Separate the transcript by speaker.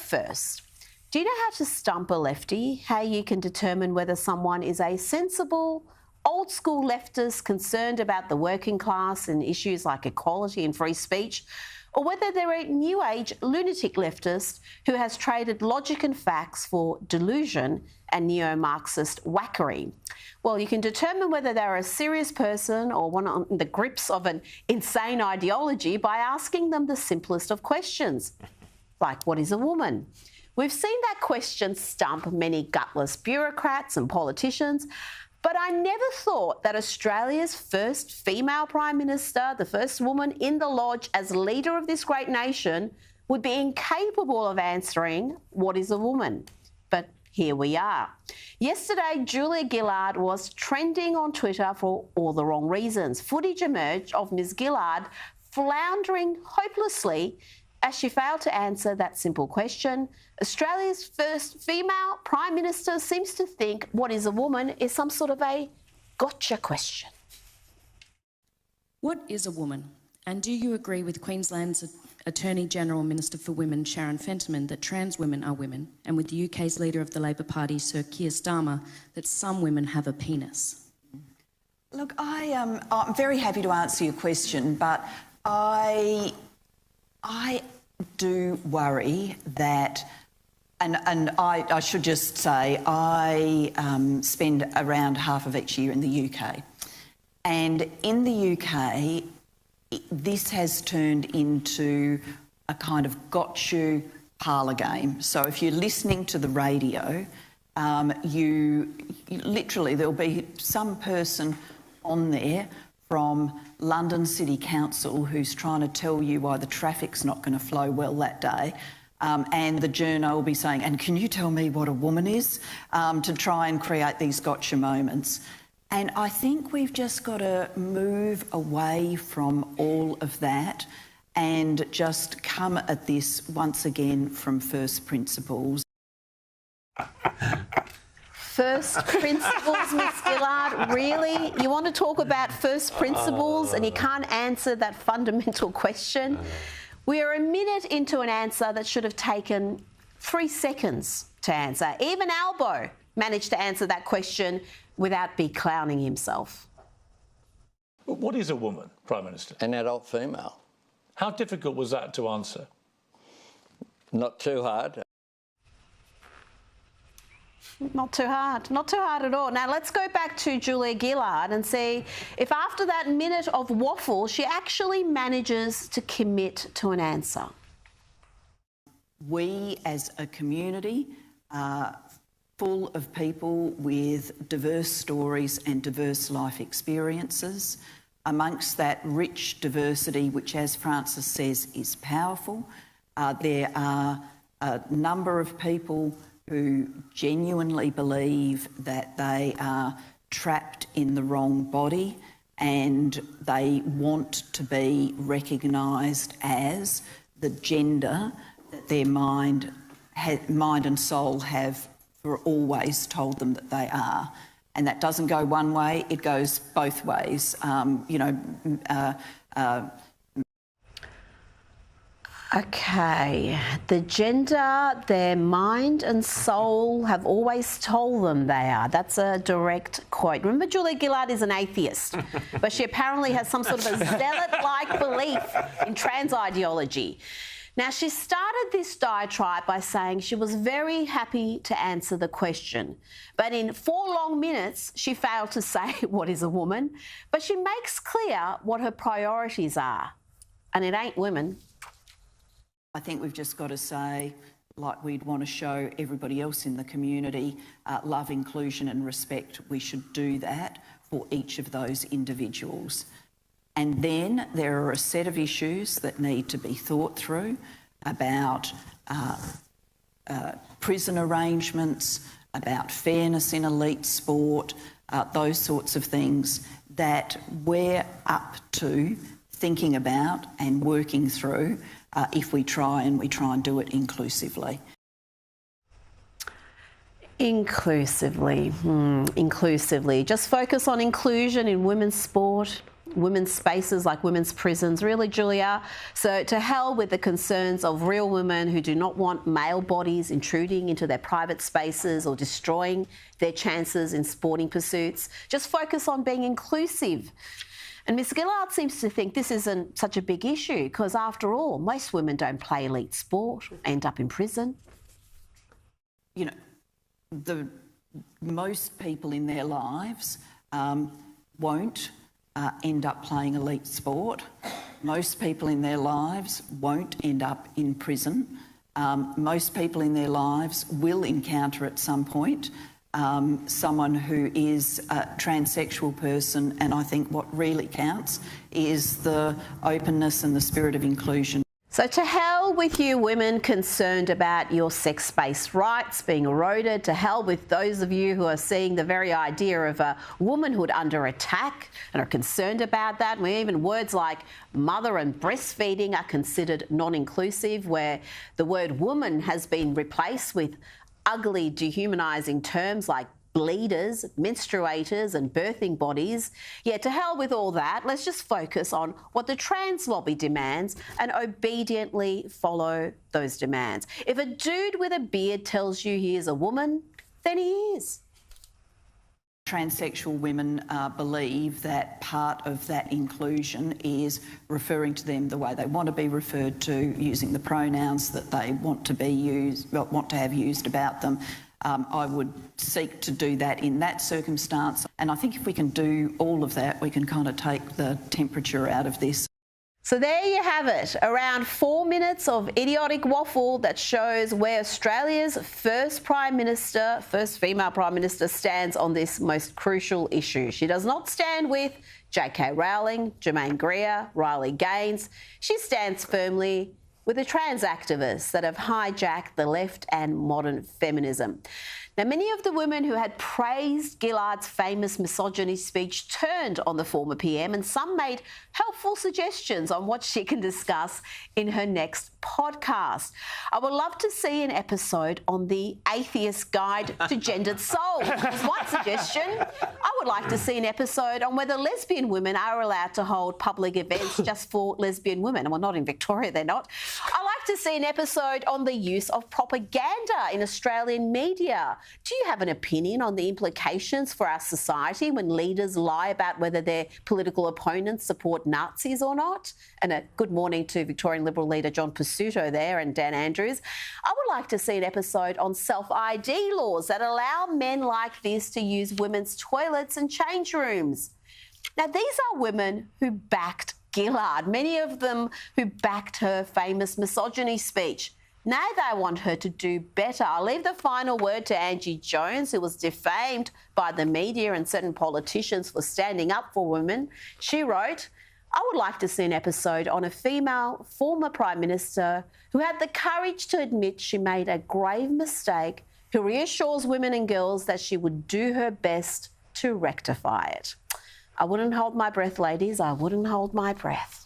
Speaker 1: first, do you know how to stump a lefty? How you can determine whether someone is a sensible, old school leftist concerned about the working class and issues like equality and free speech, or whether they're a new age lunatic leftist who has traded logic and facts for delusion and neo-Marxist wackery? Well, you can determine whether they're a serious person or one on the grips of an insane ideology by asking them the simplest of questions, like, what is a woman? We've seen that question stump many gutless bureaucrats and politicians, but I never thought that Australia's first female Prime Minister, the first woman in the lodge as leader of this great nation, would be incapable of answering what is a woman. But here we are. Yesterday, Julia Gillard was trending on Twitter for all the wrong reasons. Footage emerged of Ms Gillard floundering hopelessly as she failed to answer that simple question. Australia's first female Prime Minister seems to think what is a woman is some sort of a gotcha question.
Speaker 2: What is a woman? And do you agree with Queensland's Attorney General Minister for Women, Sharon Fentiman, that trans women are women, and with the UK's leader of the Labor Party, Sir Keir Starmer, that some women have a penis?
Speaker 3: Look, I'm very happy to answer your question, but I do worry that, and I should just say, I spend around half of each year in the UK. And in the UK, this has turned into a kind of got-you parlour game. So if you're listening to the radio, you literally, there'll be some person on there from London City Council who's trying to tell you why the traffic's not going to flow well that day. And the journo will be saying, and can you tell me what a woman is? To try and create these gotcha moments. And I think we've just got to move away from all of that and just come at this once again from first principles.
Speaker 1: First principles, Ms Gillard? Really? You want to talk about first principles and you can't answer that fundamental question? We are a minute into an answer that should have taken 3 seconds to answer. Even Albo managed to answer that question without beclowning himself.
Speaker 4: What is a woman, Prime Minister?
Speaker 5: An adult female.
Speaker 4: How difficult was that to answer?
Speaker 5: Not too hard.
Speaker 1: Not too hard. Not too hard at all. Now, let's go back to Julia Gillard and see if after that minute of waffle, she actually manages to commit to an answer.
Speaker 3: We as a community are full of people with diverse stories and diverse life experiences. Amongst that rich diversity, which, as Frances says, is powerful, there are a number of people who genuinely believe that they are trapped in the wrong body and they want to be recognised as the gender that their mind and soul have for always told them that they are. And that doesn't go one way, it goes both ways.
Speaker 1: Okay, the gender their mind and soul have always told them they are. That's a direct quote. Remember, Julia Gillard is an atheist, but she apparently has some sort of a zealot-like belief in trans ideology. Now, she started this diatribe by saying she was very happy to answer the question, but in 4 long minutes, she failed to say what is a woman, but she makes clear what her priorities are, and it ain't women.
Speaker 3: I think we've just got to say, like we'd want to show everybody else in the community, love, inclusion and respect, we should do that for each of those individuals. And then there are a set of issues that need to be thought through about prison arrangements, about fairness in elite sport, those sorts of things that we're up to thinking about and working through if we try and do it inclusively.
Speaker 1: Inclusively. Inclusively. Just focus on inclusion in women's sport. women's spaces like women's prisons, really, Julia. So to hell with the concerns of real women who do not want male bodies intruding into their private spaces or destroying their chances in sporting pursuits. Just focus on being inclusive. And Ms Gillard seems to think this isn't such a big issue because, after all, most women don't play elite sport, end up in prison.
Speaker 3: You know, most people in their lives won't end up playing elite sport. Most people in their lives won't end up in prison. Most people in their lives will encounter at some point someone who is a transsexual person, and I think what really counts is the openness and the spirit of inclusion.
Speaker 1: So to hell with you women concerned about your sex-based rights being eroded. To hell with those of you who are seeing the very idea of womanhood under attack and are concerned about that. Where even words like mother and breastfeeding are considered non-inclusive, where the word woman has been replaced with ugly, dehumanising terms like bleeders, menstruators and birthing bodies. Yeah, to hell with all that. Let's just focus on what the trans lobby demands and obediently follow those demands. If a dude with a beard tells you he is a woman, then he is.
Speaker 3: Transsexual women believe that part of that inclusion is referring to them the way they want to be referred to, using the pronouns that they want to be used, want to have used about them. I would seek to do that in that circumstance. And I think if we can do all of that, we can kind of take the temperature out of this.
Speaker 1: So there you have it, around 4 minutes of idiotic waffle that shows where Australia's first female Prime Minister stands on this most crucial issue. She does not stand with J.K. Rowling, Germaine Greer, Riley Gaines. She stands firmly with the trans activists that have hijacked the left and modern feminism. Now, many of the women who had praised Gillard's famous misogyny speech turned on the former PM, and some made helpful suggestions on what she can discuss in her next podcast. I would love to see an episode on the Atheist Guide to Gendered Soul. Is one suggestion. I would like to see an episode on whether lesbian women are allowed to hold public events just for lesbian women. Well, not in Victoria, they're not. I'd like to see an episode on the use of propaganda in Australian media. Do you have an opinion on the implications for our society when leaders lie about whether their political opponents support Nazis or not? And a good morning to Victorian Liberal leader John Pesutto there and Dan Andrews. I would like to see an episode on self-ID laws that allow men like this to use women's toilets and change rooms. Now, these are women who backed Gillard, many of them who backed her famous misogyny speech. Now they want her to do better. I'll leave the final word to Angie Jones, who was defamed by the media and certain politicians for standing up for women. She wrote, I would like to see an episode on a female former Prime Minister who had the courage to admit she made a grave mistake, who reassures women and girls that she would do her best to rectify it. I wouldn't hold my breath, ladies. I wouldn't hold my breath.